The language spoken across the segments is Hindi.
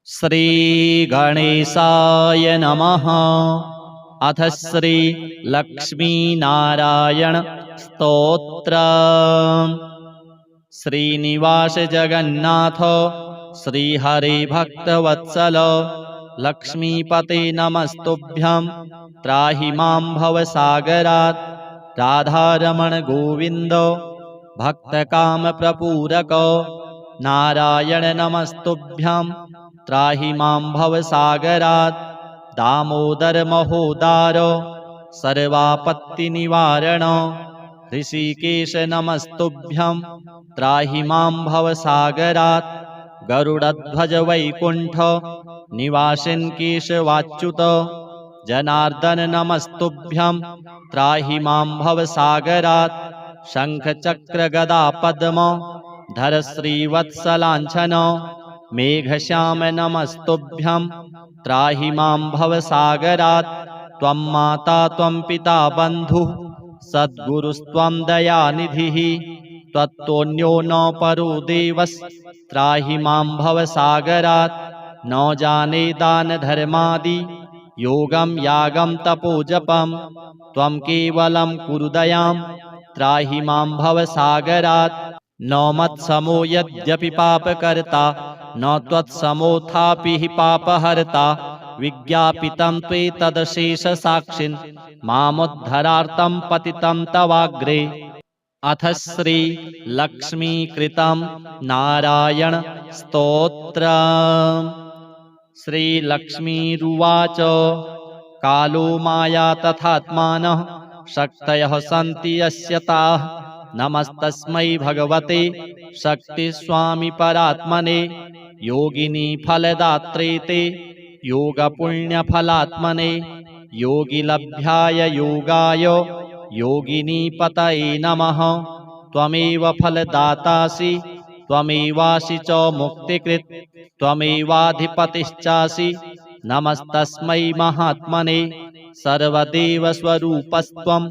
श्री गणेशाय नमः। अथ श्री लक्ष्मी नारायण स्तोत्र। श्रीनिवास जगन्नाथ श्रीहरे भक्तवत्सल लक्ष्मीपते नमस्तुभ्यं त्राहि मां भवसागरात्। राधारमण गोविंद भक्तकामप्रपूरक नारायण नमस्तुभ्यं त्राहि मां भवसागरात्। दामोदर महोदार सर्वापत्तिनिवारण ऋषिकेश नमस्तुभ्यं त्राहि मां भवसागरात्। गरुडध्वज वैकुंठ निवासिन् केशवाच्युत जनार्दन नमस्तुभ्यं त्राहि मां भवसागरात्। शंख चक्र गदा पद्म धर श्रीवत्सलांछन मेघश्याम नमस्तुभ्यं त्राहि मां भवसागरात्। त्वं माता त्वं पिता बन्धुः सद्गुरुस्त्वं दयानिधिः त्वत्तोऽन्यो न परो देवस्त्राहि मां भवसागरात्। न जाने दान धर्मादि योगं यागं तपोजपं त्वं केवलं कुरु दयां त्राहि मां भवसागरात्। न मत्समो यद्यपि पापकर्ता न त्वत्समोऽथापि हि पापहर्ता विज्ञापितं त्वेतदशेषसाक्षिन् मामुद्धरार्तं पतितं तवाग्रे। अथ श्री लक्ष्मीकृतं नारायण स्तोत्र। श्रीलक्ष्मीरुवाच कालो माया तथात्मानः शक्तयः सन्ति यस्य ताः नमस्तस्मै भगवते शक्तिस्वामी परात्मने योगिनी फलदात्रे ते योगपुण्यफलात्मने योगिलभ्याय योगाय योगिनी पतये नमः। त्वमेव फलदातासि त्वमेवासि च मुक्तिकृत् त्वमेवाधिपतिश्चासि नमस्तस्मै महात्मने। सर्वदेवस्वरूपस्त्वं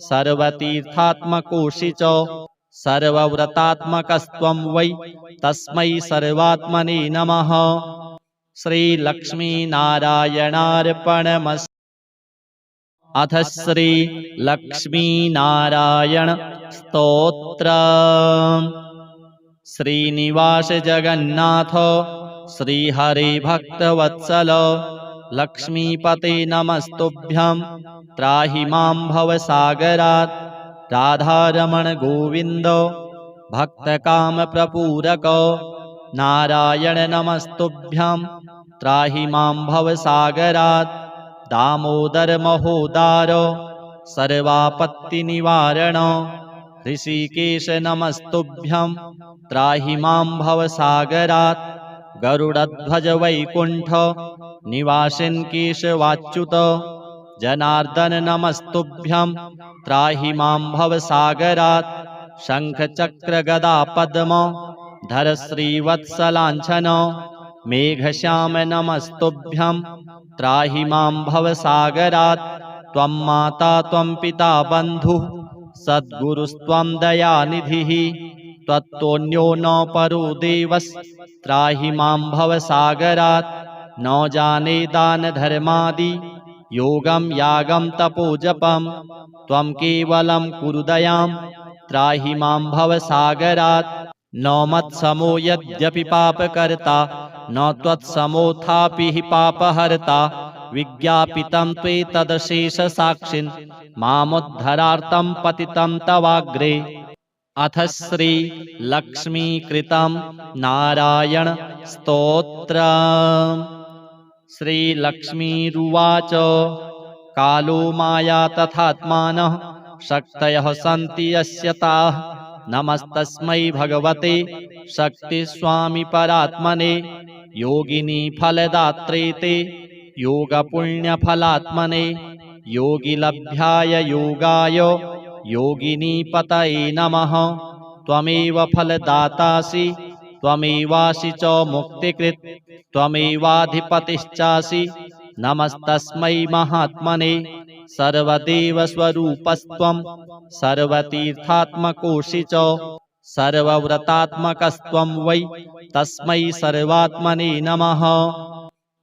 सर्वतीर्थात्मकोऽसि च सर्वव्रतात्मकस्त्वं वै तस्मै सर्वात्मने नमः। श्रीलक्ष्मीनारायणार्पणमस्तु। अथ श्री लक्ष्मीनारायण स्तोत्र। श्रीनिवास जगन्नाथ श्रीहरे भक्तवत्सल लक्ष्मीपते नमस्तुभ्यं त्राहि मां भवसागरात्। राधारमण गोविंद भक्तकामप्रपूरक नारायण नमस्तुभ्यं त्राहि मां भवसागरात्। दामोदर महोदार सर्वापत्तिनिवारण ऋषिकेश नमस्तुभ्यं त्राहि मां भवसागरात्। गरुडध्वज वैकुंठ निवासिन् केशवाच्युत जनार्दन नमस्तुभ्यं त्राहि मां भवसागरात्। शंख चक्र गदा पद्म धर श्रीवत्सलांछन मेघश्याम नमस्तुभ्यं त्राहि मां भवसागरात्। त्वं माता त्वं पिता बन्धुः सद्गुरुस्त्वं दयानिधिः त्वत्तोऽन्यो न परो देवस्त्राहि मां भवसागरात्। न जाने दान धर्मादि योगं यागं तपोजपं त्वं केवलं कुरु दयां त्राहि मां भवसागरात्। न मत्समो यद्यपि पापकर्ता न त्वत्समोऽथापि हि पापहर्ता विज्ञापितं त्वेतदशेषसाक्षिन् मामुद्धरार्तं पतितं तवाग्रे। अथ श्री लक्ष्मीकृतं नारायण स्तोत्र। श्रीलक्ष्मीरुवाच कालो माया तथात्मानः शक्तयः सन्ति यस्य ताः नमस्तस्मै भगवते शक्तिस्वामी परात्मने योगिनी फलदात्रे ते योगपुण्यफलात्मने योगिलभ्याय योगाय योगिनी पतये नमः। त्वमेव फलदातासि त्वमेवासि च मुक्तिकृत् त्वमेवाधिपतिश्चासि नमस्तस्मै महात्मने। सर्वदेवस्वरूपस्त्वं सर्वतीर्थात्मकोऽसि च सर्वव्रतात्मकस्त्वं वै तस्मै सर्वात्मने नमः।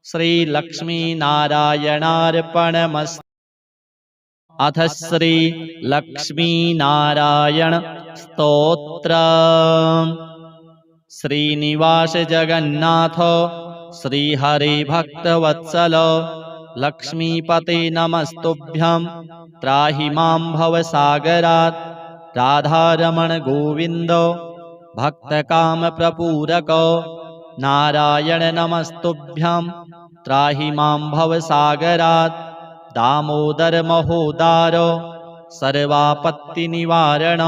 श्रीलक्ष्मीनारायणार्पणमस्तु। अथ श्रीलक्ष्मीनारायण स्तोत्रम्। श्रीनिवास जगन्नाथ श्रीहरे भक्तवत्सल लक्ष्मीपते नमस्तुभ्यं त्राहि मां भवसागरात्। राधारमण गोविन्द भक्तकामप्रपूरक नारायण नमस्तुभ्यं त्राहि मां भवसागरात्। दामोदर महोदार सर्वापत्तिनिवारण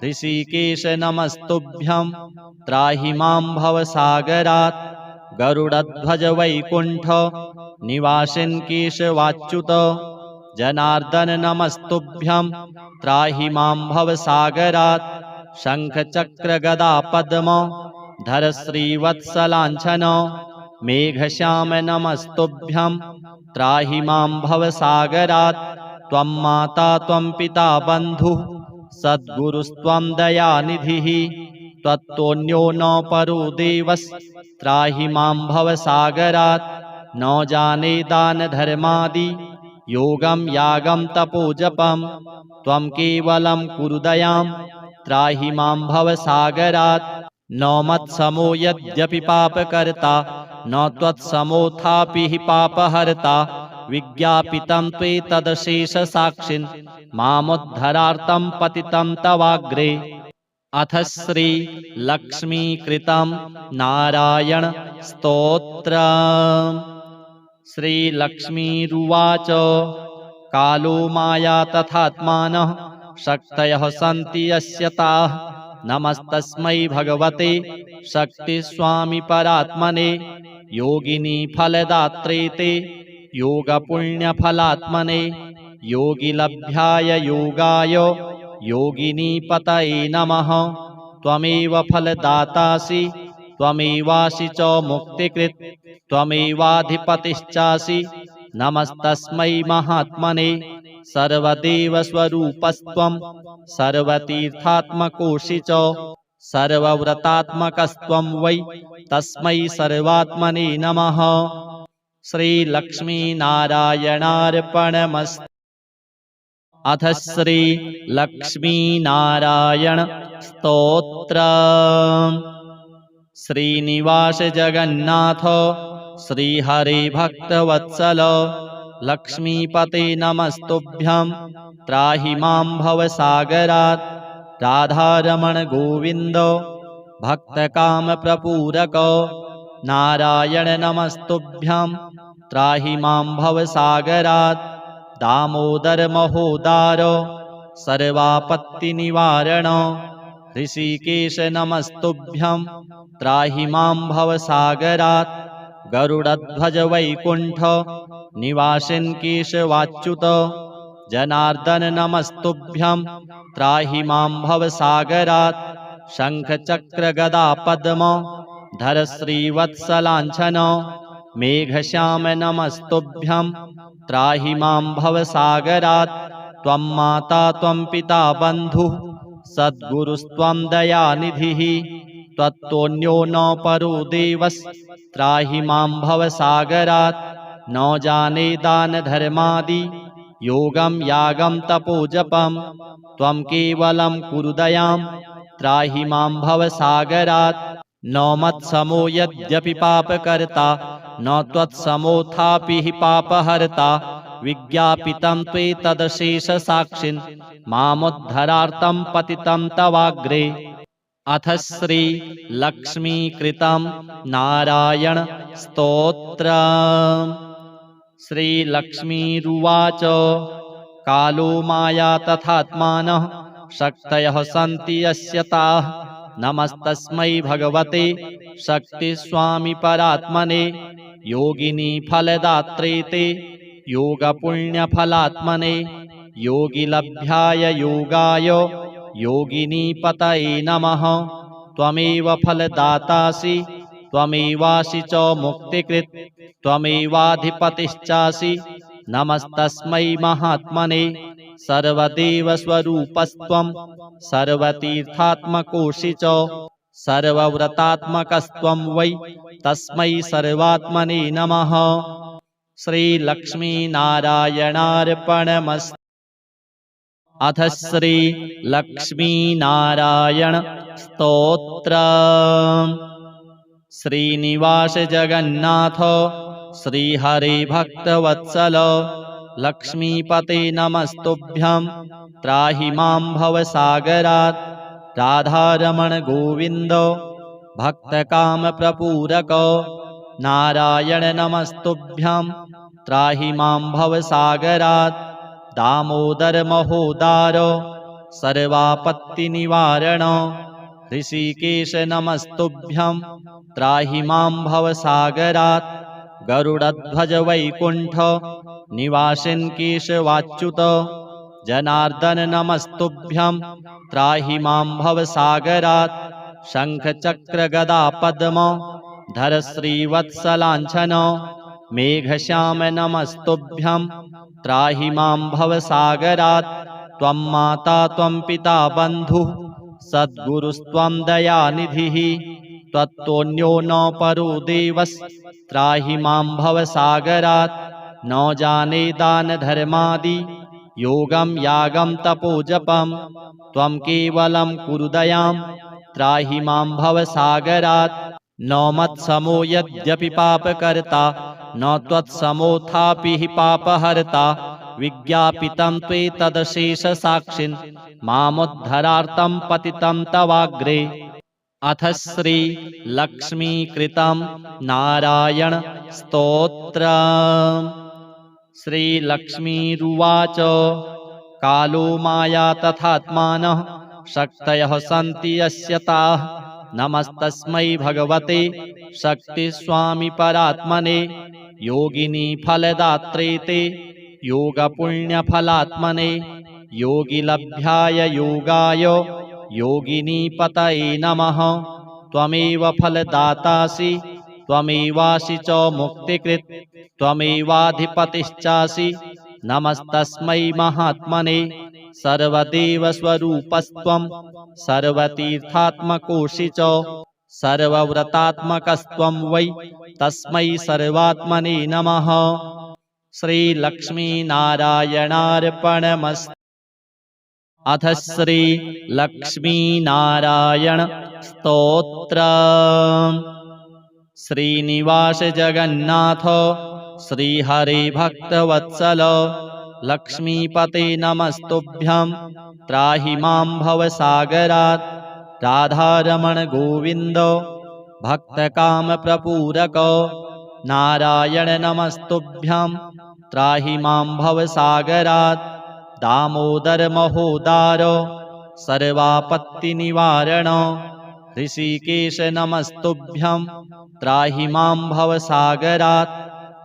ऋषिकेश नमस्तुभ्यं त्राहि मां भवसागरात्। गरुडध्वज वैकुण्ठ निवासिन् केशवाच्युत जनार्दन नमस्तुभ्यं त्राहि मां भवसागरात्। शङ्खचक्र गदा पद्म धर श्रीवत्सलाञ्छन मेघश्याम नमस्तुभ्यं त्राहि मां भवसागरात्। त्वं माता त्वं पिता बन्धुः सद्गुरुस्त्वं दयानिधिः त्वत्तोऽन्यो न परो देवस्त्राहि मां भवसागरात्। न जाने दान धर्मादि योगं यागं तपोजपं त्वं केवलं कुरु दयां त्राहि मां भवसागरात्। न मत्समो यद्यपि पापकर्ता न त्वत्समोऽथापि हि पापहर्ता विज्ञापितं त्वेतदशेषसाक्षिन् मामुद्धरार्तं पतितं तवाग्रे। अथ श्रीलक्ष्मीकृतं नारायण स्तोत्रम्। श्रीलक्ष्मीरुवाच कालो माया तथात्मानः शक्तयः सन्ति यस्य ताः नमस्तस्मै भगवते शक्तिस्वामी परात्मने योगिनी फलदात्रे ते योगपुण्यफलात्मने योगिलभ्याय योगाय योगिनीपतये नमः। त्वमेव फलदातासि त्वमेवासि च मुक्तिकृत् त्वमेवाधिपतिश्चासि नमस्तस्मै महात्मने। सर्वदेवस्वरूपस्त्वं सर्वतीर्थात्मकोऽसि च सर्वव्रतात्मकस्त्वं वै तस्मै सर्वात्मने नमः। श्रीलक्ष्मीनारायणार्पणमस्तु। अथ श्रीलक्ष्मीनारायण स्तोत्रम्। श्रीनिवास जगन्नाथ श्रीहरे भक्तवत्सल लक्ष्मीपते नमस्तुभ्यं त्राहि मां भवसागरात्। राधारमण गोविन्द भक्तकामप्रपूरक नारायण नमस्तुभ्यं त्राहि मां भवसागरात्। दामोदर महोदार सर्वापत्तिनिवारण ऋषिकेश नमस्तुभ्यं त्राहि मां भवसागरात्। गरुडध्वज वैकुण्ठ निवासिन् केशवाच्युत जनार्दन नमस्तुभ्यं त्राहि मां भवसागरात्। शङ्खचक्र गदा पद्म धर श्रीवत्सलाञ्छन मेघश्याम नमस्तुभ्यं त्राहि मां भवसागरात्। त्वं माता त्वं पिता बन्धुः सद्गुरुस्त्वं दयानिधिः त्वत्तोऽन्यो न परो देवस्त्राहि मां भवसागरात्। न जाने दान धर्मादि योगं यागं तपोजपं त्वं केवलं कुरु दयां त्राहि मां भवसागरात्। न मत्समो यद्यपि पापकर्ता न त्वत्समोऽथापि हि पापहर्ता विज्ञापितं त्वेतदशेषसाक्षिन् मामुद्धरार्तं पतितं तवाग्रे। अथ श्रीलक्ष्मीकृतं नारायण स्तोत्रम्। श्रीलक्ष्मीरुवाच कालो माया तथात्मानः शक्तयः सन्ति यस्य ताः नमस्तस्मै भगवते शक्तिस्वामी परात्मने योगिनी फलदात्रे ते योगपुण्यफलात्मने योगिलभ्याय योगाय योगिनीपतये नमः। त्वमेव फलदातासि त्वमेवासि च मुक्तिकृत् त्वमेवाधिपतिश्चासि नमस्तस्मै महात्मने। सर्वदेवस्वरूपस्त्वं सर्वतीर्थात्मकोऽसि च सर्वव्रतात्मकस्त्वं वै तस्मै सर्वात्मने नमः। श्रीलक्ष्मीनारायणार्पणमस्तु। अथ श्रीलक्ष्मीनारायण स्तोत्रम्। श्रीनिवास जगन्नाथ श्रीहरे भक्तवत्सल लक्ष्मीपते नमस्तुभ्यं त्राहि मां भवसागरात्। राधारमण गोविन्द भक्तकामप्रपूरक नारायण नमस्तुभ्यं त्राहि मां भवसागरात्। दामोदर महोदार सर्वापत्तिनिवारण ऋषिकेश नमस्तुभ्यं त्राहि मां भवसागरात्। गरुडध्वज वैकुण्ठ निवासिन् केशवाच्युत जनार्दन नमस्तुभ्यं त्राहि मां भवसागरात्। शङ्खचक्र गदा पद्म धर श्रीवत्सलाञ्छन मेघश्याम नमस्तुभ्यं त्राहि मां भवसागरात्। त्वं माता त्वं पिता बन्धुः सद्गुरुस्त्वं दयानिधिः त्वत्तोऽन्यो न परो देवस्त्राहि मां भवसागरात्। न जाने दानधर्मादि योगं यागं तपोजपं त्वं केवलं कुरु दयां त्राहि मां भवसागरात्। न मत्समो यद्यपि पापकर्ता न त्वत्समोऽथापि हि पापहर्ता विज्ञापितं त्वेतदशेषसाक्षिन् मामुद्धरार्तं पतितं तवाग्रे। अथ श्रीलक्ष्मीकृतं नारायण स्तोत्रम्। श्रीलक्ष्मीरुवाच कालो माया तथात्मानः शक्तयः सन्ति यस्य ताः नमस्तस्मै भगवते शक्तिस्वामी परात्मने योगिनी फलदात्रे ते योगपुण्यफलात्मने योगिलभ्याय योगाय योगिनीपतये नमः। त्वमेव फलदातासि त्वमेवासि च मुक्तिकृत् त्वमेवाधिपतिश्चासि नमस्तस्मै महात्मने सर्वदेवस्वरूपस्त्वं सर्वतीर्थात्मकोऽसि च सर्वव्रतात्मकस्त्वं वै तस्मै सर्वात्मने नमः। श्रीलक्ष्मीनारायणार्पणमस्तु। अथ श्रीलक्ष्मीनारायण स्तोत्रम्। श्रीनिवास जगन्नाथ श्रीहरे भक्तवत्सल लक्ष्मीपते नमस्तुभ्यं त्राहि मां भवसागरात्। राधारमण गोविन्द भक्तकामप्रपूरक नारायण नमस्तुभ्यं त्राहि मां भवसागरात्। दामोदर महोदार सर्वापत्तिनिवारण ऋषिकेश नमस्तुभ्यं त्राहि मां भवसागरात्।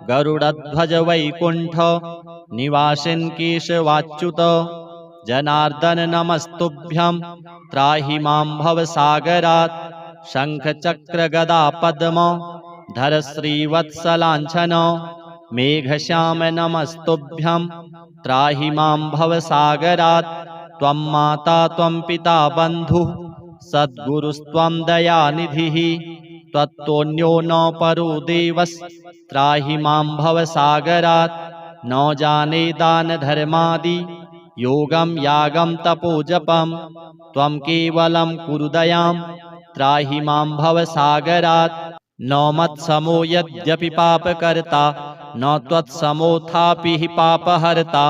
गरुडध्वज वैकुण्ठ निवासिन् केशवाच्युत जनार्दन नमस्तुभ्यं त्राहि मां भवसागरात्। शङ्खचक्र गदा पद्म धर श्रीवत्सलाञ्छन मेघश्याम नमस्तुभ्यं त्राहि मां भवसागरात्। त्वं माता त्वं पिता बन्धुः सद्गुरुस्त्वं दयानिधिः त्वत्तोऽन्यो न परो देवस्त्राहि मां भवसागरात्। न जाने दानधर्मादि योगं यागं तपोजपं त्वं केवलं कुरु दयां त्राहि मां भवसागरात्। न मत्समो यद्यपि पापकर्ता न त्वत्समोऽथापि हि पापहर्ता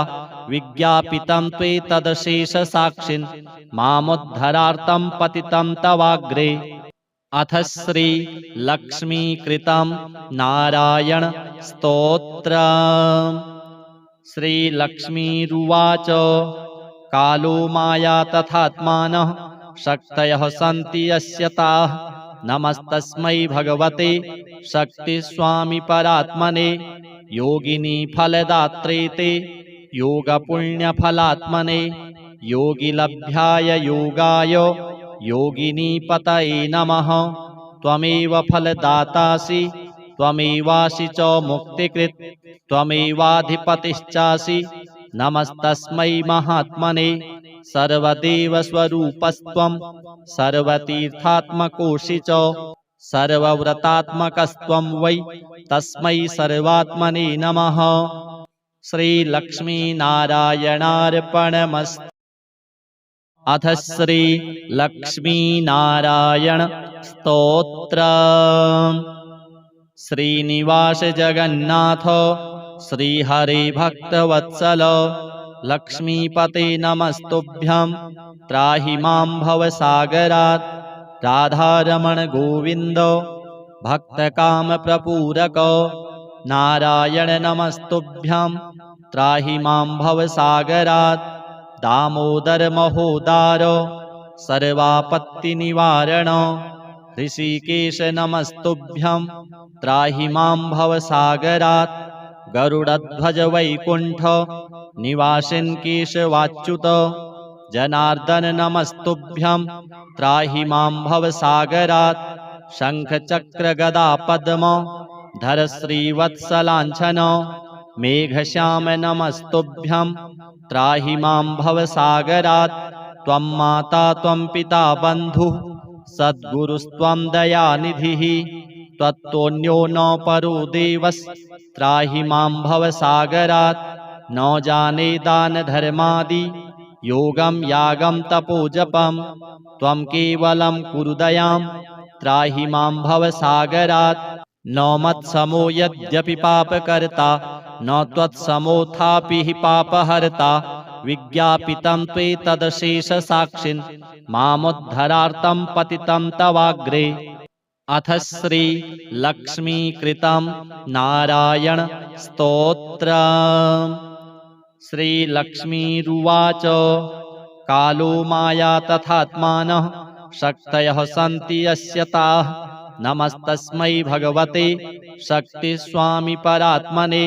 विज्ञापितं त्वेतदशेषसाक्षिन् मामुद्धरार्तं पतितं तवाग्रे। अथ श्रीलक्ष्मीकृतं नारायण स्तोत्रम्। श्रीलक्ष्मीरुवाच कालो माया तथात्मानः शक्तयः सन्ति यस्य ताः नमस्तस्मै भगवते शक्तिस्वामी परात्मने योगिनी फलदात्रे ते योगपुण्यफलात्मने योगिलभ्याय योगाय योगिनीपतये नमः। त्वमेव फलदातासि त्वमेवासि च मुक्तिकृत् त्वमेवाधिपतिश्चासि नमस्तस्मै महात्मने सर्वदेवस्वरूपस्त्वं सर्वतीर्थात्मकोऽसि च सर्वव्रतात्मकस्त्वं वै तस्मै सर्वात्मने नमः। श्रीलक्ष्मीनारायणार्पणमस्तु। अथ श्रीलक्ष्मीनारायण स्तोत्रम्। श्रीनिवास जगन्नाथ श्रीहरे भक्तवत्सल लक्ष्मीपते नमस्तुभ्यं त्राहि मां भवसागरात्। राधारमण गोविन्द भक्तकामप्रपूरक नारायण नमस्तुभ्यं त्राहि मां भवसागरात्। दामोदर महोदार सर्वापत्तिनिवारण ऋषिकेश नमस्तुभ्यं त्राहि मां भवसागरात्। गरुडध्वज वैकुण्ठ निवासिन् केशवाच्युत जनार्दन नमस्तुभ्यं त्राहि मां भवसागरात्। शङ्खचक्र गदा पद्म धर श्रीवत्सलाञ्छन मेघश्याम नमस्तुभ्यं त्राहि मां भवसागरात्। त्वं माता त्वं पिता बन्धुः सद्गुरुस्त्वं दयानिधिः त्वत्तोऽन्यो न परो देवस्त्राहि मां भवसागरात्। न जाने दान धर्मादि योगं यागं तपोजपं त्वं केवलं कुरु दयां त्राहि मां भवसागरात्। न मत्समो यद्यपि पापकर्ता न त्वत्समोऽथापि हि पापहर्ता विज्ञापितं त्वेतदशेषसाक्षिन् मामुद्धरार्तं पतितं तवाग्रे। अथ श्रीलक्ष्मीकृतं नारायण स्तोत्रम्। श्रीलक्ष्मीरुवाच कालो माया तथात्मानः शक्तयः सन्ति यस्य ताः नमस्तस्मै भगवते शक्तिस्वामी परात्मने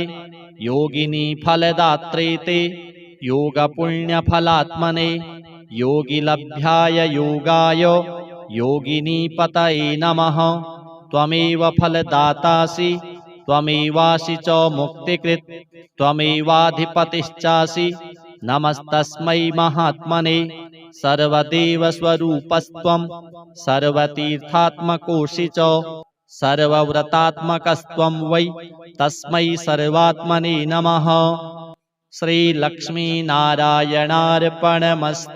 योगिनी फलदात्रे ते योगपुण्यफलात्मने योगिलभ्याय योगाय योगिनीपतये नमः। त्वमेव फलदातासि त्वमेवासि च मुक्तिकृत् त्वमेवाधिपतिश्चासि नमस्तस्मै महात्मने सर्वदेवस्वरूपस्त्वं सर्वतीर्थात्मकोऽसि च सर्वव्रतात्मकस्त्वं वै तस्मै सर्वात्मने नमः। श्रीलक्ष्मीनारायणार्पणमस्तु।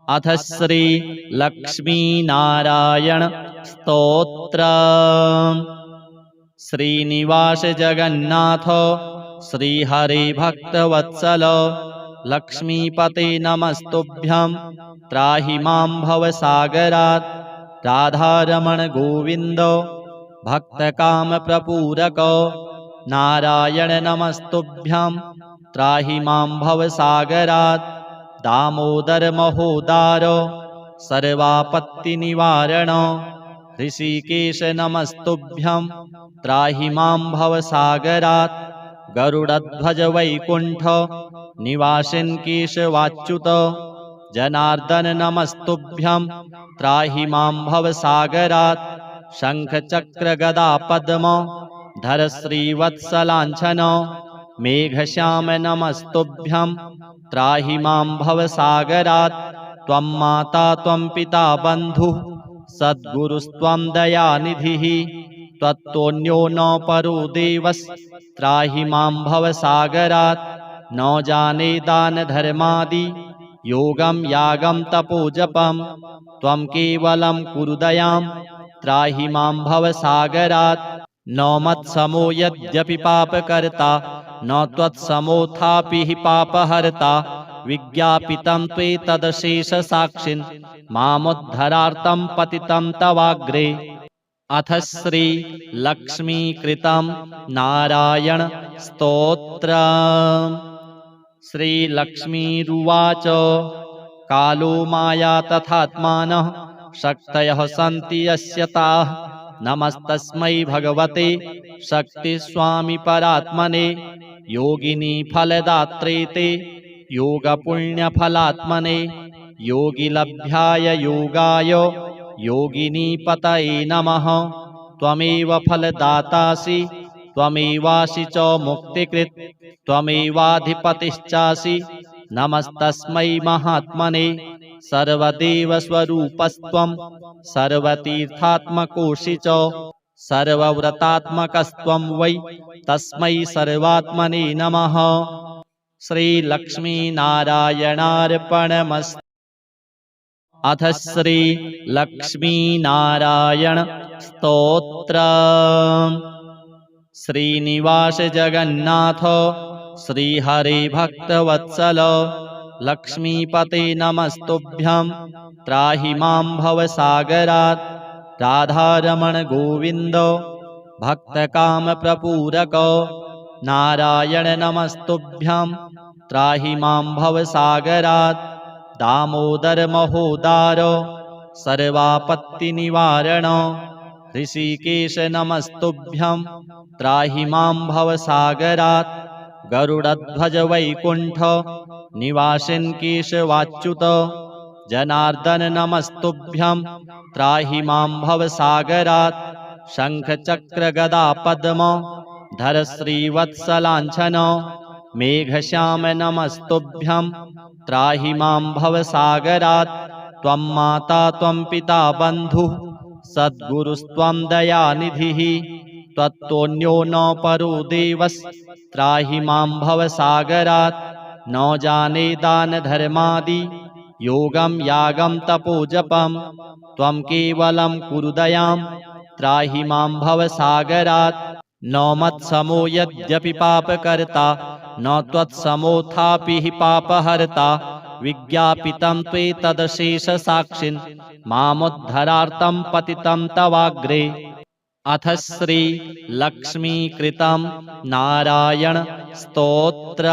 अथ श्रीलक्ष्मीनारायण स्तोत्रम्। श्रीनिवास जगन्नाथ श्रीहरे भक्तवत्सल लक्ष्मीपते नमस्तुभ्यं त्राहि मां भवसागरात्। राधारमण गोविन्द भक्तकामप्रपूरक नारायण नमस्तुभ्यं त्राहि मां भवसागरात्। दामोदर महोदार सर्वापत्तिनिवारण ऋषिकेश नमस्तुभ्यं त्राहि मां भवसागरात्। गरुडध्वज वैकुण्ठ निवासिन् केशवाच्युत जनार्दन नमस्तुभ्यं त्राहि मां भवसागरात्। शङ्खचक्र गदा पद्म धर श्रीवत्सलाञ्छन मेघश्याम नमस्तुभ्यं त्राहि मां भवसागरात्। त्वं माता त्वं पिता बन्धुः सद्गुरुस्त्वं दयानिधिः त्वत्तोऽन्यो न परो देवस्त्राहि मां भवसागरात्। न जाने दान धर्मादि योगं यागं तपोजपं त्वं केवलं कुरु दयां त्राहि मां भवसागरात्। न मत्समो यद्यपि पापकर्ता न त्वत्समोऽथापि हि पापहर्ता विज्ञापितं त्वेतदशेषसाक्षिन् मामुद्धरार्तं पतितं तवाग्रे। अथ श्रीलक्ष्मीकृतं नारायण स्तोत्रम्। श्रीलक्ष्मीरुवाच कालो माया तथात्मानः शक्तयः सन्ति यस्य ताः नमस्तस्मै भगवते शक्तिस्वामी परात्मने योगिनी फलदात्रे ते योगपुण्यफलात्मने योगिलभ्याय योगाय योगिनीपतये नमः। त्वमेव फलदातासि त्वमेवासि च मुक्तिकृत् त्वमेवाधिपतिश्चासि नमस्तस्मै महात्मने सर्वदेवस्वरूपस्त्वं सर्वतीर्थात्मकोऽसि च सर्वव्रतात्मकस्त्वं वै तस्मै सर्वात्मने नमः। श्रीलक्ष्मीनारायणार्पणमस्तु। अथ श्रीलक्ष्मीनारायण स्तोत्र। श्रीनिवास जगन्नाथ श्रीहरे भक्तवत्सल लक्ष्मीपते नमस्तुभ्यं त्राहि मां भवसागरात्। राधारमण गोविन्द भक्तकामप्रपूरक नारायण नमस्तुभ्यं त्राहि मां भवसागरात्। दामोदर महोदार सर्वापत्तिनिवारण ऋषिकेश नमस्तुभ्यं त्राहि मां भवसागरात्। गरुडध्वज वैकुण्ठ निवासिन् केशवाच्युत जनार्दन नमस्तुभ्यं त्राहि मां भवसागरात्। शङ्खचक्र गदा पद्म धर श्रीवत्सलाञ्छन मेघश्याम नमस्तुभ्यं त्राहि मां भवसागरात्। त्वं माता त्वं पिता बन्धुः सद्गुरुस्त्वं दयानिधिः त्वत्तोऽन्यो न परो देवस्त्राहि मां भवसागरात्। न जाने दानधर्मादि योगं यागं तपोजपं त्वं केवलं कुरु दयां त्राहि मां भवसागरात्। न मत्समो यद्यपि पापकर्ता न त्वत्समोऽथापि हि पापहर्ता विज्ञापितं त्वेतदशेषसाक्षिन् मामुद्धरार्तं पतितं तवाग्रे। अथ श्रीलक्ष्मीकृतं नारायण स्तोत्र।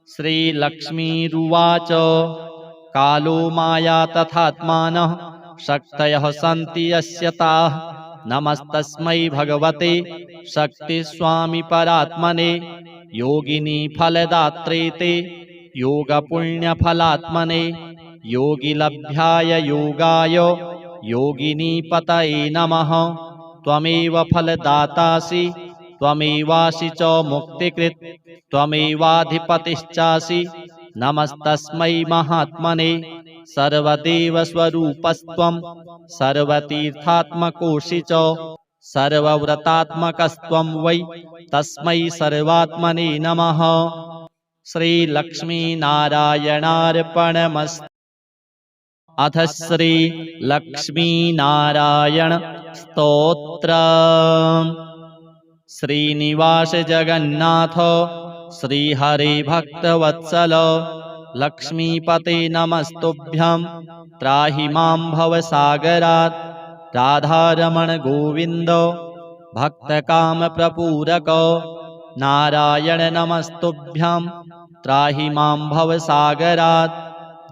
श्रीलक्ष्मीरुवाच कालो माया तथात्मानः शक्तयः सन्ति यस्य ताः नमस्तस्मै भगवते शक्तिस्वामी परात्मने योगिनी फलदात्रे ते योगपुण्यफलात्मने योगिलभ्याय योगाय योगिनीपतये नमः। त्वमेव फलदातासि त्वमेवासि च मुक्तिकृत् त्वमेवाधिपतिश्चासि नमस्तस्मै महात्मने सर्वदेवस्वरूपस्त्वं सर्वतीर्थात्मकोऽसि च सर्वव्रतात्मकस्त्वं वै तस्मै सर्वात्मने नमः। श्रीलक्ष्मीनारायणार्पणमस्तु। अथ श्रीलक्ष्मीनारायण स्तोत्र। श्रीनिवास जगन्नाथ श्रीहरे भक्तवत्सल लक्ष्मीपते नमस्तुभ्यं त्राहि मां भवसागरात्। राधारमण गोविन्द भक्तकामप्रपूरक नारायण नमस्तुभ्यं त्राहि मां भवसागरात्।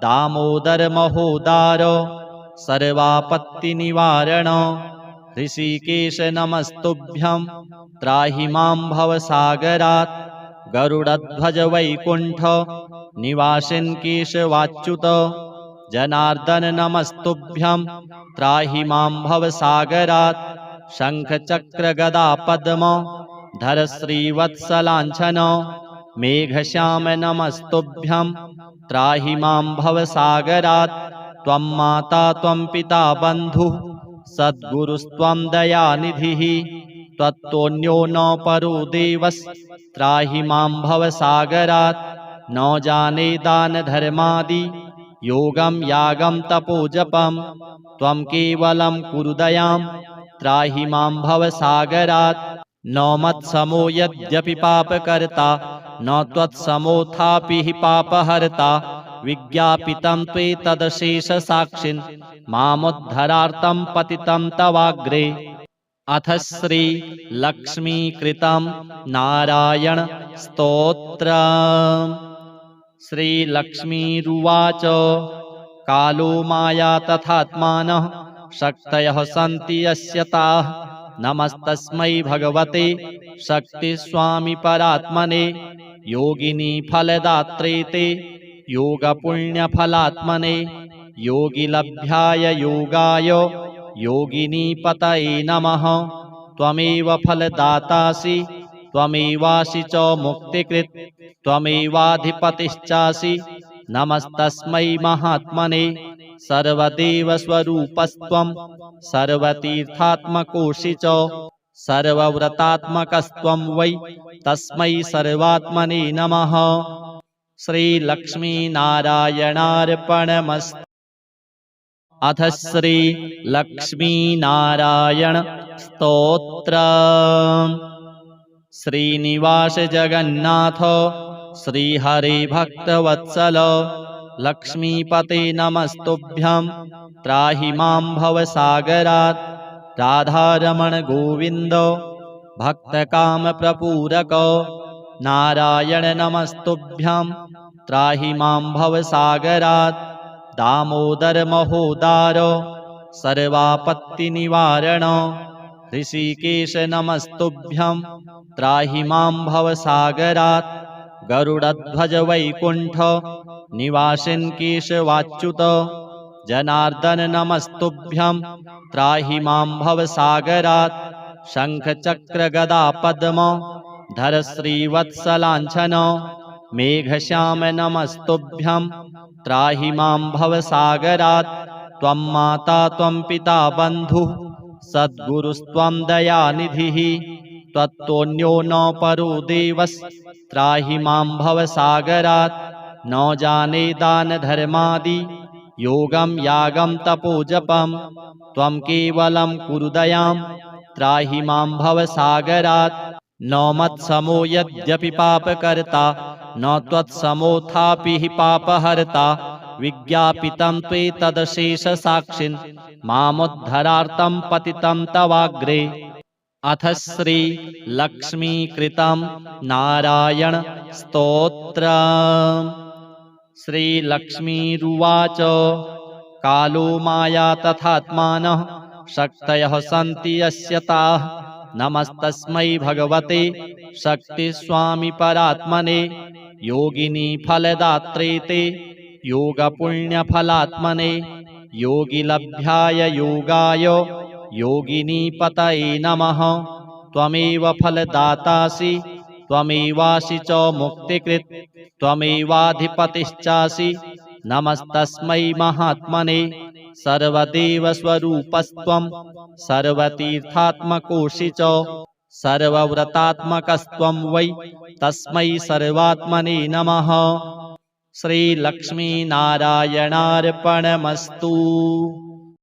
दामोदर महोदार सर्वापत्तिनिवारण ऋषिकेश नमस्तुभ्यं त्राहि मां भवसागरात्। गरुडध्वज वैकुण्ठ निवासिन् केशवाच्युत जनार्दन नमस्तुभ्यं त्राहि मां भवसागरात्। शङ्खचक्र गदा पद्म धर श्रीवत्सलाञ्छन मेघश्याम नमस्तुभ्यं त्राहि मां भवसागरात्। त्वं माता त्वं पिता बन्धुः सद्गुरुस्त्वं दयानिधिः त्वत्तोऽन्यो न परो देवस्त्राहि मां भवसागरात्। न जाने दानधर्मादि योगं यागं तपोजपं त्वं केवलं कुरु दयां त्राहि मां भवसागरात्। न मत्समो यद्यपि पापकर्ता न त्वत्समोऽथापि हि पापहर्ता विज्ञापितं त्वेतदशेषसाक्षिन् मामुद्धरार्तं पतितं तवाग्रे। अथ श्रीलक्ष्मीकृतं नारायण स्तोत्र। श्रीलक्ष्मीरुवाच कालो माया तथात्मानः शक्तयः सन्ति यस्य ताः नमस्तस्मै भगवते शक्तिस्वामी परात्मने योगिनी फलदात्रे ते योगपुण्यफलात्मने योगिलभ्याय योगाय योगिनीपतये नमः। त्वमेव फलदातासि त्वमेवासि च मुक्तिकृत् त्वमेवाधिपतिश्चासि नमस्तस्मै महात्मने सर्वदेवस्वरूपस्त्वं सर्वतीर्थात्मकोऽसि च सर्वव्रतात्मकस्त्वं वै तस्मै सर्वात्मने नमः। श्रीलक्ष्मीनारायणार्पणमस्तु। अथ श्रीलक्ष्मीनारायण स्तोत्र। श्रीनिवास जगन्नाथ श्रीहरे भक्तवत्सल लक्ष्मीपते नमस्तुभ्यं त्राहि मां भवसागरात्। राधारमण गोविन्द भक्तकामप्रपूरक नारायण नमस्तुभ्यं त्राहि मां भवसागरात्। दामोदर महोदार सर्वापत्तिनिवारण ऋषिकेश नमस्तुभ्यं त्राहि मां भवसागरात्। गरुडध्वज वैकुण्ठ निवासिन् केशवाच्युत जनार्दन नमस्तुभ्यं त्राहि मां भवसागरात्। शङ्खचक्र गदा पद्म धर श्रीवत्सलाञ्छन मेघश्याम नमस्तुभ्यं त्राहि मां भवसागरात्। त्वं माता त्वं पिता बन्धुः सद्गुरुस्त्वं दयानिधिः त्वत्तोऽन्यो न परो देवस्त्राहि मां भवसागरात्। न जाने दान धर्मादि योगं यागं तपोजपं त्वं केवलं कुरु दयां त्राहि मां भवसागरात्। न मत्समो यद्यपि पापकर्ता न त्वत्समोऽथापि हि पापहर्ता विज्ञापितं त्वेतदशेषसाक्षिन् मामुद्धरार्तं पतितं तवाग्रे। अथ श्रीलक्ष्मीकृतं नारायण स्तोत्र। श्रीलक्ष्मीरुवाच कालो माया तथात्मानः शक्तयः सन्ति यस्य ताः नमस्तस्मै भगवते शक्तिस्वामी परात्मने योगिनी फलदात्रे ते योगपुण्यफलात्मने योगिलभ्याय योगाय योगिनीपतये नमः। त्वमेव फलदातासि त्वमेवासि च मुक्तिकृत् त्वमेवाधिपतिश्चासि नमस्तस्मै महात्मने सर्वदेवस्वरूपस्त्वं सर्वतीर्थात्मकोऽसि च सर्वव्रतात्मकस्त्वं वै तस्मै सर्वात्मने नमः। श्रीलक्ष्मीनारायणार्पणमस्तु।